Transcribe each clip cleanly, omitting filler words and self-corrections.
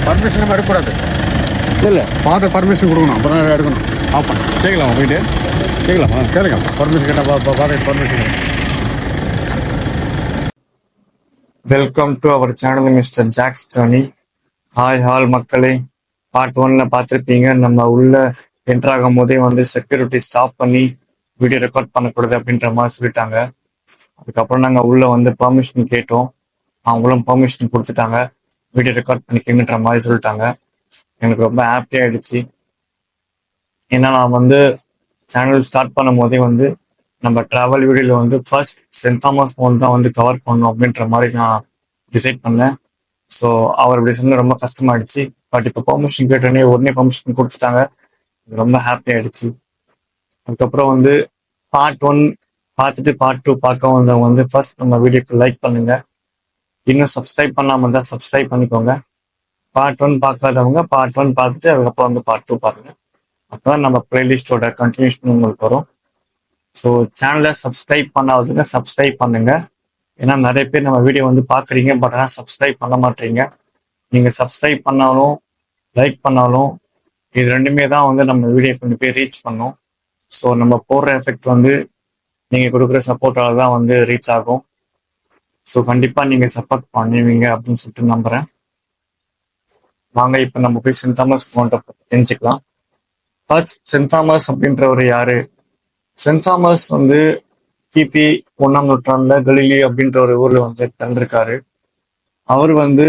Permission நம்ம எடுக்கக்கூடாது. இல்லை பார்த்து பர்மிஷன் கொடுக்கணும், அப்புறம் எடுக்கணும். ஆஃப் பண்ண கேட்கலாமா போயிட்டு? கேட்கலாமா? கேளுங்க, பர்மிஷன் கேட்டால் பார்த்து permission. Welcome to our channel mister Jack's journey. Hi all மக்களே, பார்ட் 1ல பார்த்துருப்பீங்க. நம்ம உள்ள என்டர் ஆகும் போதே வந்து செக்யூரிட்டி ஸ்டாப் பண்ணி வீடியோ ரெக்கார்ட் பண்ணக்கூடாது அப்படின்ற மாதிரி சொல்லிட்டாங்க. அதுக்கப்புறம் நாங்கள் உள்ள வந்து பெர்மிஷன் கேட்டோம், அவங்களும் பெர்மிஷன் கொடுத்துட்டாங்க, வீடியோ ரெக்கார்ட் பண்ணிக்கங்கிற மாதிரி சொல்லிட்டாங்க. எனக்கு ரொம்ப ஹாப்பி ஆயிடுச்சு. ஏன்னா நான் வந்து சேனல் ஸ்டார்ட் பண்ணும் போதே வந்து நம்ம டிராவல் வீடியோவில் வந்து ஃபர்ஸ்ட் சென்ட் தாமஸ் மவுண்ட் தான் வந்து கவர் பண்ணணும் அப்படின்ற மாதிரி நான் டிசைட் பண்ணேன். ஸோ அவர் இப்படி சொன்ன ரொம்ப கஷ்டமாயிடுச்சு. பட் இப்போ பெர்மிஷன் கேட்டோடனே உடனே பெர்மிஷன் கொடுத்துட்டாங்க, ரொம்ப ஹாப்பி ஆயிடுச்சு. அதுக்கப்புறம் வந்து பார்ட் 1 பார்த்துட்டு பார்ட் 2 பார்க்க வந்தவங்க வந்து ஃபர்ஸ்ட் நம்ம வீடியோக்கு லைக் பண்ணுங்க. இன்னும் சப்ஸ்கிரைப் பண்ணாமல் தான் சப்ஸ்கிரைப் பண்ணிக்கோங்க. பார்ட் 1 பார்க்காதவங்க பார்ட் 1 பார்த்துட்டு அதுக்கப்புறம் வந்து பார்ட் 2 பாருங்க. அப்போதான் நம்ம பிளேலிஸ்டோட கண்டினியூஷன் உங்களுக்கு வரும். ஸோ சேனலை சப்ஸ்கிரைப் பண்ணாததுங்க சப்ஸ்கிரைப் பண்ணுங்க. ஏன்னா நிறைய பேர் நம்ம வீடியோ வந்து பார்க்குறீங்க, பட் ஆனால் சப்ஸ்கிரைப் பண்ண மாட்டீங்க. நீங்கள் சப்ஸ்கிரைப் பண்ணாலும் லைக் பண்ணாலும் இது ரெண்டுமே தான் வந்து நம்ம வீடியோ கொண்டு போய் ரீச் பண்ணோம். ஸோ நம்ம போடுற எஃபெக்ட் வந்து நீங்கள் கொடுக்குற சப்போர்ட்டால் தான் வந்து ரீச் ஆகும். ஸோ கண்டிப்பாக நீங்கள் சப்போர்ட் பண்ணுவீங்க அப்படின்னு சொல்லிட்டு நம்புகிறேன். வாங்க இப்போ நம்ம போய் சென்ட் தாமஸ் மவுண்ட்டை பற்றி தெரிஞ்சுக்கலாம். ஃபர்ஸ்ட் சென்ட் தாமஸ் அப்படின்றவர் யாரு? சென்ட் தாமஸ் வந்து கிபி 1ஆம் நூற்றாண்டுல கலிலி அப்படின்ற ஒரு ஊர்ல வந்து பிறந்திருக்காரு. அவர் வந்து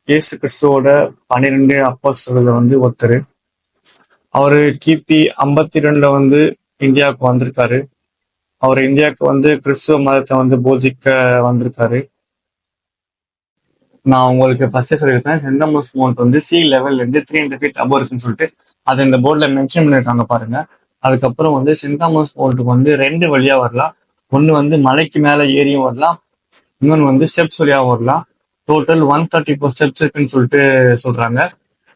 இயேசு கிறிஸ்துவோட 12 அப்போஸ்தலர்ல வந்து ஒருத்தர். அவரு கிபி 52ல வந்து இந்தியாவுக்கு வந்திருக்காரு. அவர் இந்தியாவுக்கு வந்து கிறிஸ்துவ மதத்தை வந்து போதிக்க வந்திருக்காரு. நான் உங்களுக்கு ஃபர்ஸ்டே சொல்லியிருப்பேன், சென்ட் தாமஸ் மவுண்ட் வந்து சி லெவல்ல இருந்து 300 feet அபோவ் இருக்குன்னு சொல்லிட்டு அதை இந்த போர்டில் மென்ஷன் பண்ணியிருக்காங்க பாருங்க. அதுக்கப்புறம் வந்து சென்ட் தாமஸ் மவுண்ட்டுக்கு வந்து 2 வழியா வரலாம். ஒன்று வந்து மலைக்கு மேலே ஏறியும் வரலாம், இன்னொன்று வந்து ஸ்டெப்ஸ் வழியாகவும் வரலாம். டோட்டல் 134 ஸ்டெப்ஸ் இருக்குன்னு சொல்லிட்டு சொல்றாங்க.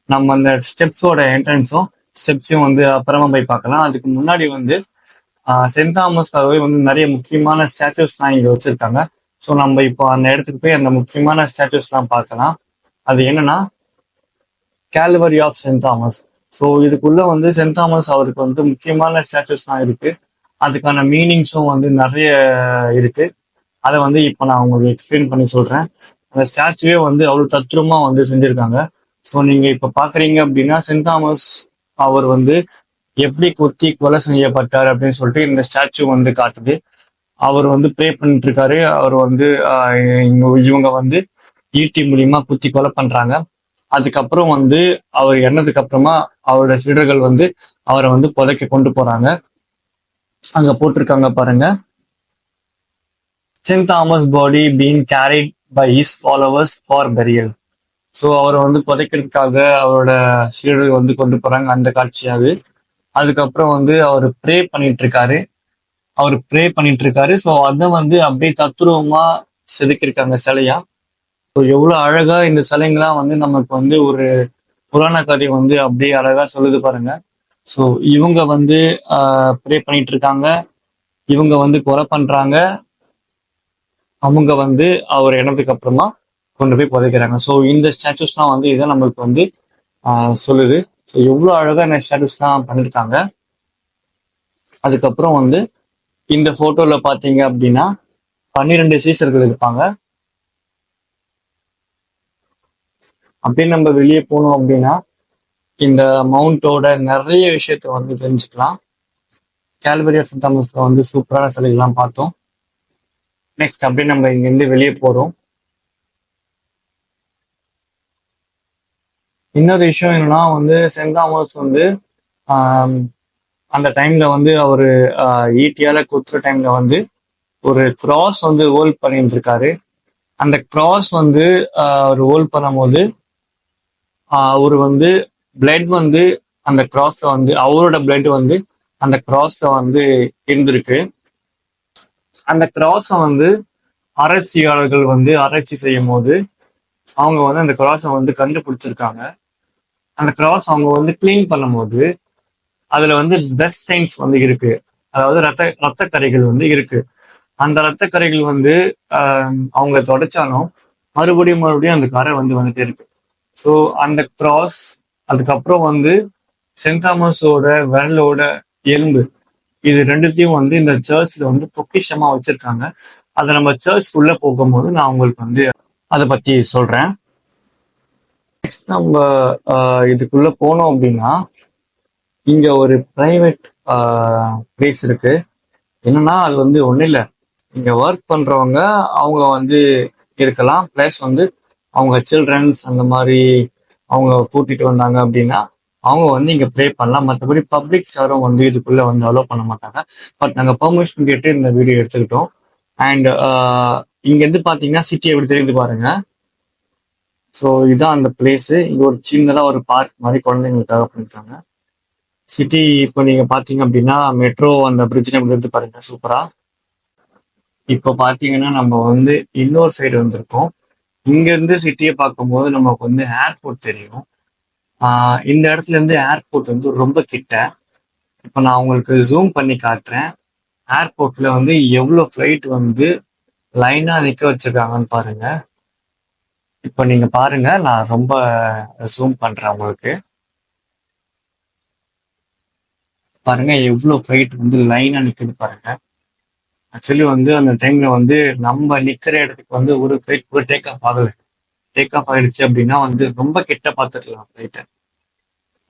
நம்ம அந்த ஸ்டெப்ஸோட என்ட்ரன்ஸும் ஸ்டெப்ஸையும் வந்து அப்புறமா போய் பார்க்கலாம். அதுக்கு முன்னாடி வந்து சென்ட் தாமஸ்க்காகவே வந்து நிறைய முக்கியமான ஸ்டாச்சுஸ்லாம் இங்கே வச்சிருக்காங்க. ஸோ நம்ம இப்போ அந்த இடத்துக்கு போய் அந்த முக்கியமான ஸ்டாச்சுஸ்லாம் பார்க்கலாம். அது என்னன்னா Calvary of Saint Thomas. So இதுக்குள்ள வந்து சென்ட் தாமஸ் அவருக்கு வந்து முக்கியமான ஸ்டாச்சுஸ்லாம் இருக்கு. அதுக்கான மீனிங்ஸும் வந்து நிறைய இருக்கு. அதை வந்து இப்போ நான் உங்களுக்கு எக்ஸ்பிளைன் பண்ணி சொல்றேன். அந்த ஸ்டாச்சுவே வந்து அவ்வளோ தத்ரூபமா வந்து செஞ்சிருக்காங்க. ஸோ நீங்க இப்போ பாக்குறீங்க அப்படின்னா சென்ட் தாமஸ் அவர் வந்து எப்படி குத்தி கொலை செய்யப்பட்டார் அப்படின்னு சொல்லிட்டு இந்த ஸ்டாச்சு வந்து காட்டுது. அவர் வந்து ப்ரே பண்ணிட்டு இருக்காரு. அவர் வந்து இவங்க வந்து ஈட்டி மூலியமா குத்தி கொலை பண்றாங்க. அதுக்கப்புறம் வந்து அவர் இறந்ததுக்கு அப்புறமா அவரோட சீடர்கள் வந்து அவரை வந்து புதைக்க கொண்டு போறாங்க. அங்க போட்டிருக்காங்க பாருங்க, Saint Thomas body being carried by his followers for burial. So அவரை வந்து புதைக்கிறதுக்காக அவரோட சீடர்கள் வந்து கொண்டு போறாங்க, அந்த காட்சியாது. அதுக்கப்புறம் வந்து அவர் ப்ரே பண்ணிட்டு இருக்காரு. ஸோ அதை வந்து அப்படியே தத்துருவமா செதுக்கியிருக்காங்க சிலையா. ஸோ எவ்வளவு அழகா இந்த சிலைங்களாம் வந்து நமக்கு வந்து ஒரு புராண கதை வந்து அப்படியே அழகா சொல்லுது பாருங்க. ஸோ இவங்க வந்து ப்ரே பண்ணிட்டு இருக்காங்க, இவங்க வந்து கொலை பண்றாங்க, அவங்க வந்து அவர் இறந்ததுக்கு அப்புறமா கொண்டு போய் புதைக்கிறாங்க. ஸோ இந்த ஸ்டாச்சுஸ்லாம் வந்து இதை நம்மளுக்கு வந்து சொல்லுது. ஸோ எவ்வளோ அழகா இந்த ஸ்டாச்சுஸ்லாம் பண்ணியிருக்காங்க. அதுக்கப்புறம் வந்து இந்த போட்டோல பாத்தீங்க அப்படின்னா 12 சீசர்கள் இருப்பாங்க. அப்படியே நம்ம வெளியே போனோம் அப்படின்னா இந்த மவுண்டோட நிறைய விஷயத்த வந்து தெரிஞ்சுக்கலாம். கால்வரி ஆஃப் சென்ட் தாமஸ்ல வந்து சூப்பரான சிலைகள்லாம் பார்த்தோம். நெக்ஸ்ட் அப்படியே நம்ம இங்கிருந்து வெளியே போறோம். இன்னொரு விஷயம் என்னன்னா வந்து சென்ட் தாமஸ் வந்து அந்த டைம்ல வந்து அவரு ஈட்டியால குத்துற டைம்ல வந்து ஒரு கிராஸ் வந்து ஹோல்ட் பண்ணிட்டு இருக்காரு. அந்த கிராஸ் வந்து அவர் ஹோல்ட் பண்ணும்போது அவரு வந்து பிளட் வந்து அந்த கிராஸ்ல வந்து அவரோட பிளட் வந்து அந்த கிராஸ்ல வந்து இருந்திருக்கு. அந்த கிராஸை வந்து ஆராய்ச்சியாளர்கள் வந்து ஆராய்ச்சி செய்யும் போது அவங்க வந்து அந்த கிராஸை வந்து கண்டுபிடிச்சிருக்காங்க. அந்த கிராஸ் அவங்க வந்து கிளீன் பண்ணும்போது அதுல வந்து பிளட் ஸ்டெயின்ஸ் வந்து இருக்கு, அதாவது ரத்த கரைகள் வந்து இருக்கு. அந்த ரத்த கரைகள் வந்து அவங்க தொடச்சாலும் மறுபடியும் அந்த கரை வந்து வந்துட்டே இருக்கு. ஸோ அந்த கிராஸ், அதுக்கப்புறம் வந்து சென்ட் தாமஸோட விரலோட எலும்பு, இது ரெண்டுத்தையும் வந்து இந்த சர்ச்ல வந்து பொக்கிஷமா வச்சிருக்காங்க. அதை நம்ம சர்ச்சுக்குள்ள போகும்போது நான் உங்களுக்கு வந்து அதை பத்தி சொல்றேன். நெக்ஸ்ட் நம்ம இதுக்குள்ள போனோம் அப்படின்னா இங்க ஒரு பிரைவேட் பிளேஸ் இருக்கு. என்னன்னா அது வந்து ஒன்றும் இல்லை, இங்க ஒர்க் பண்றவங்க அவங்க வந்து இருக்கலாம். பிளஸ் வந்து அவங்க சில்ட்ரன்ஸ் அந்த மாதிரி அவங்க கூட்டிட்டு வந்தாங்க அப்படின்னா அவங்க வந்து இங்க ப்ரே பண்ணலாம். மற்றபடி பப்ளிக்ஸ் யாரும் வந்து இதுக்குள்ள வந்து அலோவ் பண்ண மாட்டாங்க. பட் நாங்கள் பெர்மிஷன் கேட்டு இந்த வீடியோ எடுத்துக்கிட்டோம். அண்ட் இங்க இருந்து பாத்தீங்கன்னா சிட்டி எப்படி தெரியுது பாருங்க. ஸோ இதுதான் அந்த பிளேஸ். இங்க ஒரு சின்னதா ஒரு பார்க் மாதிரி குழந்தைங்களுக்காக பண்ணிருக்காங்க. சிட்டி இப்போ நீங்க பாத்தீங்க அப்படின்னா மெட்ரோ அந்த பிரிட்ஜ் நம்ம இருந்து பாருங்க சூப்பரா. இப்போ பாத்தீங்கன்னா நம்ம வந்து இன்னொரு சைடு வந்திருக்கோம். இங்க இருந்து சிட்டியை பார்க்கும்போது நமக்கு வந்து ஏர்போர்ட் தெரியும். இந்த இடத்துல இருந்து ஏர்போர்ட் வந்து ரொம்ப கிட்ட. இப்போ நான் உங்களுக்கு ஜூம் பண்ணி காட்டுறேன். ஏர்போர்ட்ல வந்து எவ்வளவு ஃபிளைட் வந்து லைனா நிக்க வச்சிருக்காங்கன்னு பாருங்க. இப்போ நீங்க பாருங்க, நான் ரொம்ப ஜூம் பண்றேன் உங்களுக்கு. பாருங்க எவ்வளவு ஃபிளைட் வந்து லைனா நிக்குது பாருங்க. ஆக்சுவலி வந்து அந்த டைம்ல வந்து நம்ம நிக்கிற இடத்துக்கு வந்து ஒரு ஃபிளைட் கூட டேக் ஆஃப் ஆகல. டேக் ஆஃப் ஆயிடுச்சு அப்படின்னா வந்து ரொம்ப கிட்ட பார்த்துக்கலாம் ஃபிளைட்டை.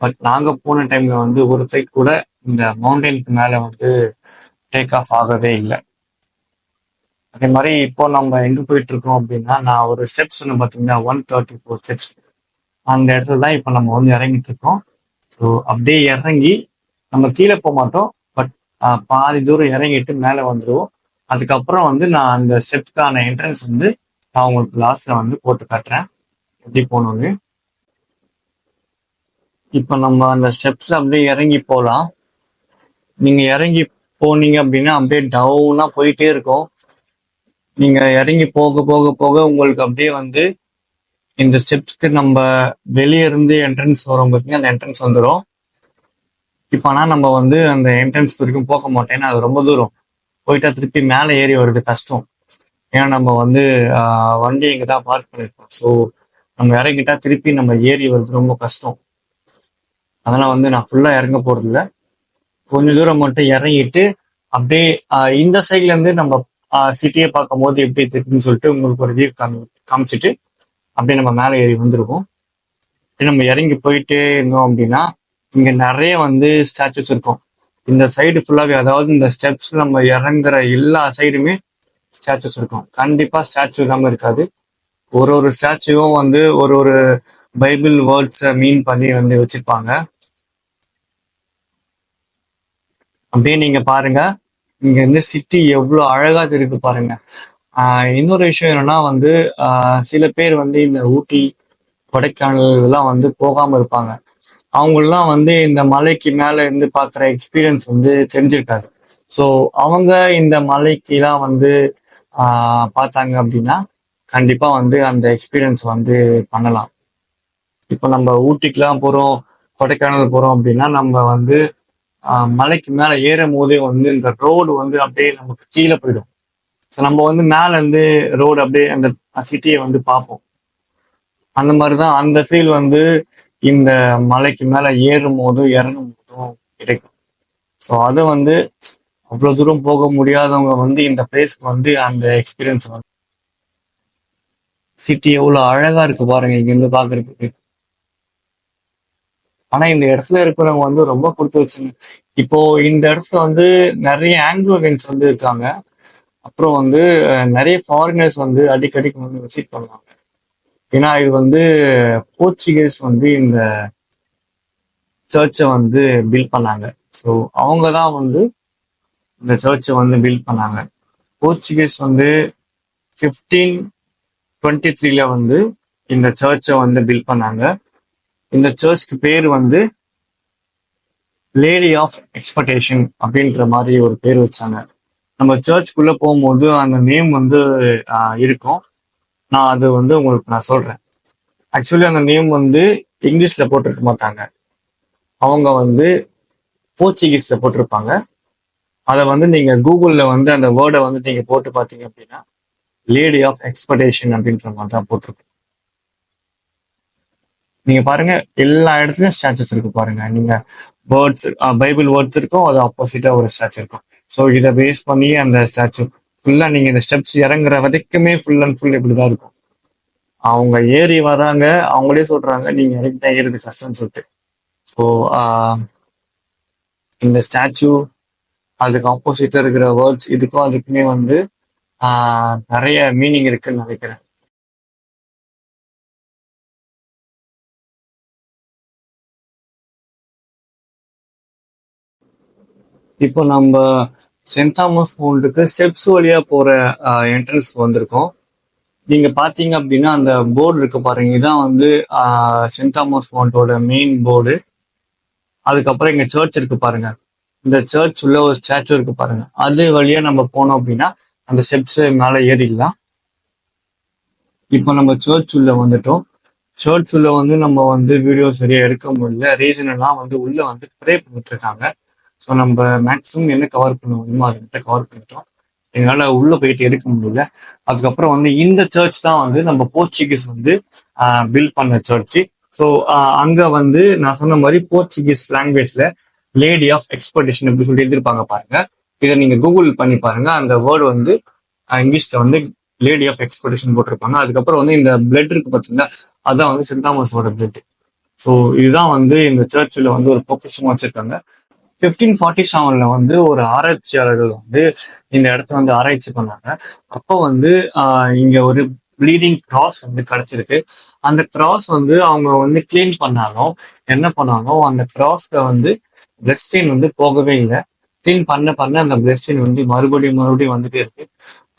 பட் நாங்க போன டைம்ல வந்து ஒரு ஃபிளைட் கூட இந்த மவுண்டனுக்கு மேல வந்து டேக் ஆஃப் ஆகவே இல்லை. அதே மாதிரி இப்போ நம்ம எங்க போயிட்டு இருக்கோம் அப்படின்னா, நான் ஒரு ஸ்டெப்ஸ் ஒன்று பார்த்தீங்கன்னா 134 ஸ்டெப்ஸ், அந்த இடத்துல தான் இப்போ நம்ம வந்து இறங்கிட்டு இருக்கோம். ஸோ அப்படியே இறங்கி நம்ம கீழே போக மாட்டோம், பட் பாதி தூரம் இறங்கிட்டு மேலே வந்துடுவோம். அதுக்கப்புறம் வந்து நான் அந்த ஸ்டெப்ஸ்க்கான என்ட்ரன்ஸ் வந்து நான் உங்களுக்கு லாஸ்ட்ல வந்து போட்டு காட்டுறேன் எப்படி போகணும்னு. இப்போ நம்ம அந்த ஸ்டெப்ஸ் அப்படியே இறங்கி போகலாம். நீங்க இறங்கி போனீங்க அப்படின்னா அப்படியே டவுனா போயிட்டே இருக்கும். நீங்க இறங்கி போக போக போக உங்களுக்கு அப்படியே வந்து இந்த ஸ்டெப்ஸ்க்கு நம்ம வெளியே இருந்து என்ட்ரன்ஸ் வரும் பார்த்தீங்கன்னா அந்த என்ட்ரன்ஸ் வந்துடும். இப்போ ஆனால் நம்ம வந்து அந்த என்ட்ரன்ஸ் வரைக்கும் போக மாட்டோம், ஏன்னா அது ரொம்ப தூரம் போயிட்டா திருப்பி மேலே ஏறி வருது கஷ்டம். ஏன்னா நம்ம வந்து வண்டி இங்கே தான் பார்க் பண்ணியிருக்கோம். ஸோ நம்ம இறங்கிட்டா திருப்பி நம்ம ஏறி வருது ரொம்ப கஷ்டம். அதனால வந்து நான் ஃபுல்லாக இறங்க போறது இல்லை, கொஞ்ச தூரம் மட்டும் இறங்கிட்டு அப்படியே இந்த சைட்ல இருந்து நம்ம சிட்டியை பார்க்கும் போது எப்படி இருக்குன்னு சொல்லிட்டு உங்களுக்கு ஒரு வியூ காமிச்சிட்டு அப்படியே நம்ம மேலே ஏறி வந்துருவோம். நம்ம இறங்கி போயிட்டே இருந்தோம் அப்படின்னா இங்க நிறைய வந்து ஸ்டாச்சுஸ் இருக்கும். இந்த சைடு ஃபுல்லாவே, அதாவது இந்த ஸ்டெப்ஸ் நம்ம இறங்குற எல்லா சைடுமே ஸ்டாச்சுஸ் இருக்கும். கண்டிப்பா ஸ்டாச்சு இல்லாம இருக்காது. ஒரு ஒரு ஸ்டாச்சுவும் வந்து ஒரு ஒரு பைபிள் வேர்ட்ஸை மீன் பண்ணி வந்து வச்சிருப்பாங்க. அப்படியே நீங்க பாருங்க, இங்க இருந்து சிட்டி எவ்வளவு அழகா இருக்கு பாருங்க. இன்னொரு விஷயம் என்னன்னா வந்து சில பேர் வந்து இந்த ஊட்டி கொடைக்கானல் எல்லாம் வந்து போகாம இருப்பாங்க. அவங்கெல்லாம் வந்து இந்த மலைக்கு மேல இருந்து பாக்குற எக்ஸ்பீரியன்ஸ் வந்து தெரிஞ்சிருக்காது. ஸோ அவங்க இந்த மலைக்கெல்லாம் வந்து பார்த்தாங்க அப்படின்னா கண்டிப்பா வந்து அந்த எக்ஸ்பீரியன்ஸ் வந்து பண்ணலாம். இப்போ நம்ம ஊட்டிக்கெல்லாம் போறோம், கொடைக்கானல் போறோம் அப்படின்னா நம்ம வந்து மலைக்கு மேல ஏறும் போதே வந்து இந்த ரோடு வந்து அப்படியே நமக்கு கீழே போயிடும். ஸோ நம்ம வந்து மேல இருந்து ரோடு அப்படியே அந்த சிட்டியை வந்து பார்ப்போம். அந்த மாதிரிதான் அந்த ஃபீல் வந்து இந்த மலைக்கு மேல ஏறும் போதும் இறங்கும் போதும் கிடைக்கும். ஸோ அது வந்து அவ்வளவு தூரம் போக முடியாதவங்க வந்து இந்த பிளேஸ்க்கு வந்து அந்த எக்ஸ்பீரியன்ஸ் வந்து, சிட்டி எவ்வளவு அழகா இருக்கு பாருங்க இங்க இருந்து பாக்குறதுக்கு. ஆனா இந்த இடத்துல இருக்கிறவங்க வந்து ரொம்ப கொடுத்து வச்சுங்க. இப்போ இந்த இடத்துல வந்து நிறைய ஆங்கிலோவியன்ஸ் வந்து இருக்காங்க. அப்புறம் வந்து நிறைய ஃபாரினர்ஸ் வந்து அடிக்கடிக்கு வந்து விசிட் பண்ணுவாங்க. ஏன்னா இது வந்து போர்ச்சுகீஸ் வந்து இந்த சர்ச்சை வந்து பில்ட் பண்ணாங்க. ஸோ அவங்க தான் வந்து இந்த சர்ச்சை வந்து பில்ட் பண்ணாங்க. போர்ச்சுகீஸ் வந்து 1523 வந்து இந்த சர்ச்சை வந்து பில்ட் பண்ணாங்க. இந்த சர்ச்சுக்கு பேர் வந்து லேடி ஆஃப் எக்ஸ்பெக்டேஷன் அப்படின்ற மாதிரி ஒரு பேர் வச்சாங்க. நம்ம சர்ச்சுக்குள்ள போகும்போது அந்த நேம் வந்து இருக்கும். நான் அது வந்து உங்களுக்கு நான் சொல்றேன். ஆக்சுவலி அந்த நேம் வந்து இங்கிலீஷ்ல போட்டிருக்க மாட்டாங்க, அவங்க வந்து போர்ச்சுகீஸ்ல போட்டிருப்பாங்க. அதை வந்து நீங்க கூகுள்ல வந்து அந்த வேர்டை வந்து நீங்க போட்டு பார்த்தீங்க அப்படின்னா லேடி ஆஃப் எக்ஸ்பெக்டேஷன் அப்படின்ற மாதிரி தான் போட்டிருக்கும். நீங்க பாருங்க எல்லா இடத்துலயும் ஸ்டாச்சுஸ் இருக்கு பாருங்க. நீங்க வேர்ட்ஸ் பைபிள் வேர்ட்ஸ் இருக்கும், அது ஆப்போசிட்டா ஒரு ஸ்டாச்சு இருக்கும். ஸோ இதை பேஸ் பண்ணி அந்த ஸ்டாச்சு ஃபுல்லா நீங்க இந்த ஸ்டெப்ஸ் இறங்குற வரைக்குமே ஃபுல் அண்ட் ஃபுல் இப்படிதான் இருக்கும். அவங்க ஏறி வராங்க, அவங்களே சொல்றாங்க நீங்க இறங்கிட்டா ஏறது கஷ்டம்னு சொல்லிட்டு. ஸோ இந்த ஸ்டாச்சு அதுக்கு ஆப்போசிட்டா இருக்கிற வேர்ட்ஸ் இதுக்கும் அதுக்குமே வந்து நிறைய மீனிங் இருக்குன்னு நினைக்கிறேன். இப்போ நம்ம சென்ட் தாமஸ் மவுண்ட்டுக்கு ஸ்டெப்ஸ் வழியா போற என்ட்ரன்ஸ்க்கு வந்திருக்கோம். நீங்க பாத்தீங்க அப்படின்னா அந்த போர்டு இருக்கு பாருங்க, இதான் வந்து சென்ட் தாமஸ் மவுண்டோட மெயின் போர்டு. அதுக்கப்புறம் இங்க சர்ச் இருக்கு பாருங்க, இந்த சர்ச் உள்ள ஒரு ஸ்டாச்சு இருக்கு பாருங்க, அது வழியா நம்ம போனோம் அப்படின்னா அந்த ஸ்டெப்ஸ் மேல ஏறிடலாம். இப்போ நம்ம சர்ச் உள்ள வந்துட்டோம். சர்ச் உள்ள வந்து நம்ம வந்து வீடியோ சரியா எடுக்க முடியல. ரீசன் எல்லாம் வந்து உள்ள வந்து ப்ரே பண்ணிட்டு இருக்காங்க. ஸோ நம்ம மேக்ஸிமம் என்ன கவர் பண்ண முடியுமோ அதை கவர் பண்ணிட்டோம். எங்களால உள்ள போயிட்டு எடுக்க முடியல. அதுக்கப்புறம் வந்து இந்த சர்ச் தான் வந்து நம்ம போர்ச்சுகீஸ் வந்து பில்ட் பண்ண சர்ச். ஸோ அங்க வந்து நான் சொன்ன மாதிரி போர்ச்சுகீஸ் லாங்குவேஜ்ல லேடி ஆஃப் எக்ஸ்பெக்டேஷன் எப்படி சொல்லி எழுதிருப்பாங்க பாருங்க. இதை நீங்க கூகுள் பண்ணி பாருங்க. அந்த வேர்டு வந்து இங்கிலீஷ்ல வந்து லேடி ஆஃப் எக்ஸ்பெக்டேஷன் போட்டிருப்பாங்க. அதுக்கப்புறம் வந்து இந்த பிளட் இருக்கு பார்த்தீங்கன்னா, அதான் வந்து சென்ட் தாமஸோட பிளட். ஸோ இதுதான் வந்து இந்த சர்ச்சில் வந்து ஒரு பொக்கிஷமா வச்சிருக்காங்க. 1547 வந்து ஒரு ஆராய்ச்சியாளர்கள் வந்து இந்த இடத்த வந்து ஆராய்ச்சி பண்ணாங்க. அப்போ வந்து இங்க ஒரு ப்ளீடிங் கிராஸ் வந்து கிடைச்சிருக்கு. அந்த கிராஸ் வந்து அவங்க வந்து கிளீன் பண்ணாலும் என்ன பண்ணாலும் அந்த கிராஸ்ல வந்து பிளட் ஸ்டெயின் வந்து போகவே இல்லை. கிளீன் பண்ண அந்த பிளட் ஸ்டெயின் வந்து மறுபடியும் வந்துட்டே இருக்கு.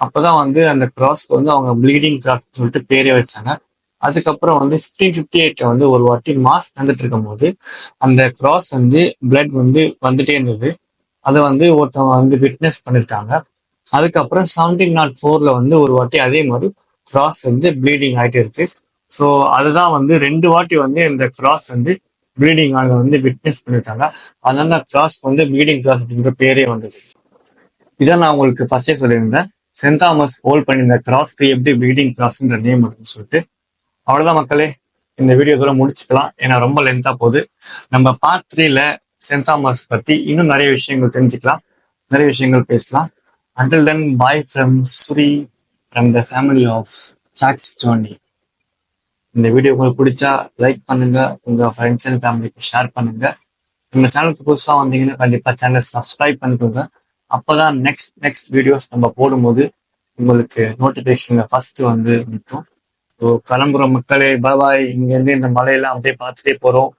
அப்பதான் வந்து அந்த கிராஸ்க்கு வந்து அவங்க ப்ளீடிங் கிராஸ் சொல்லிட்டு பேரே வச்சாங்க. அதுக்கப்புறம் வந்து 1558 வந்து ஒரு வாட்டி மாஸ் நடந்துட்டு இருக்கும் போது அந்த கிராஸ் வந்து பிளட் வந்து வந்துட்டே இருந்தது. அதை வந்து ஒருத்தவங்க வந்து விட்னஸ் பண்ணிருக்காங்க. அதுக்கப்புறம் 1704 வந்து ஒரு வாட்டி அதே மாதிரி கிராஸ் வந்து ப்ளீடிங் ஆகிட்டு இருக்கு. ஸோ அதுதான் வந்து 2 வாட்டி வந்து இந்த கிராஸ் வந்து ப்ளீடிங் ஆக வந்து விட்னஸ் பண்ணிருக்காங்க. அதனால அந்த கிராஸ் வந்து ப்ளீடிங் கிராஸ் அப்படிங்கிற பேரே வந்தது. இதான் நான் உங்களுக்கு ஃபர்ஸ்டே சொல்லியிருந்தேன், சென்ட் தாமஸ் ஹோல்ட் பண்ணியிருந்த கிராஸ்க்கு எப்படி ப்ளீடிங் கிராஸ்ன்ற நேம் அப்படின்னு சொல்லிட்டு. அவ்வளவுதான் மக்களே, இந்த வீடியோ கூட முடிச்சுக்கலாம், ஏன்னா ரொம்ப லென்த்தா போகுது. நம்ம பார்ட் 3ல சென்ட் தாமஸ் பத்தி இன்னும் நிறைய விஷயங்கள் தெரிஞ்சுக்கலாம், நிறைய விஷயங்கள் பேசலாம். Until then, bye from Suri from the family of Jack's Journey. இந்த வீடியோ உங்களுக்கு பிடிச்சா லைக் பண்ணுங்க, உங்க ஃப்ரெண்ட்ஸ் அண்ட் ஃபேமிலிக்கு ஷேர் பண்ணுங்க. நம்ம சேனலுக்கு புதுசா வந்தீங்கன்னா கண்டிப்பா சேனலை சப்ஸ்கிரைப் பண்ணிக்கோங்க. அப்பதான் நெக்ஸ்ட் வீடியோஸ் நம்ம போடும்போது உங்களுக்கு நோட்டிபிகேஷன் ஃபர்ஸ்ட் வந்து நிற்கும். ஸோ கிளம்புற மக்களே, பாய். இங்க இருந்து இந்த மலையெல்லாம் அப்படியே பார்த்துட்டே போறோம்.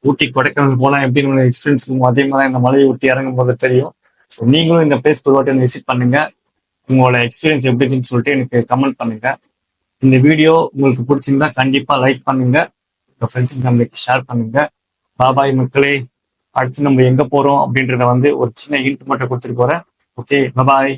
ஊட்டி கொடைக்கானல் போலாம் எப்படின்னு எக்ஸ்பீரியன்ஸ் இருக்கும், அதே மாதிரி இந்த மலையை ஊட்டி இறங்கும் போது தெரியும். ஸோ நீங்களும் இந்த பிளேஸ் ஒரு வாட்டி விசிட் பண்ணுங்க. உங்களோட எக்ஸ்பீரியன்ஸ் எப்படின்னு சொல்லிட்டு எனக்கு கமெண்ட் பண்ணுங்க. இந்த வீடியோ உங்களுக்கு பிடிச்சிருந்தா கண்டிப்பா லைக் பண்ணுங்க, உங்க ஃப்ரெண்ட்ஸ் அண்ட் ஃபேமிலிக்கு ஷேர் பண்ணுங்க. பாய் மக்களே. அடுத்து நம்ம எங்க போறோம் அப்படின்றத வந்து ஒரு சின்ன ஹிண்ட் மட்டும் கொடுத்துட்டு போறேன். ஓகே, பாய்.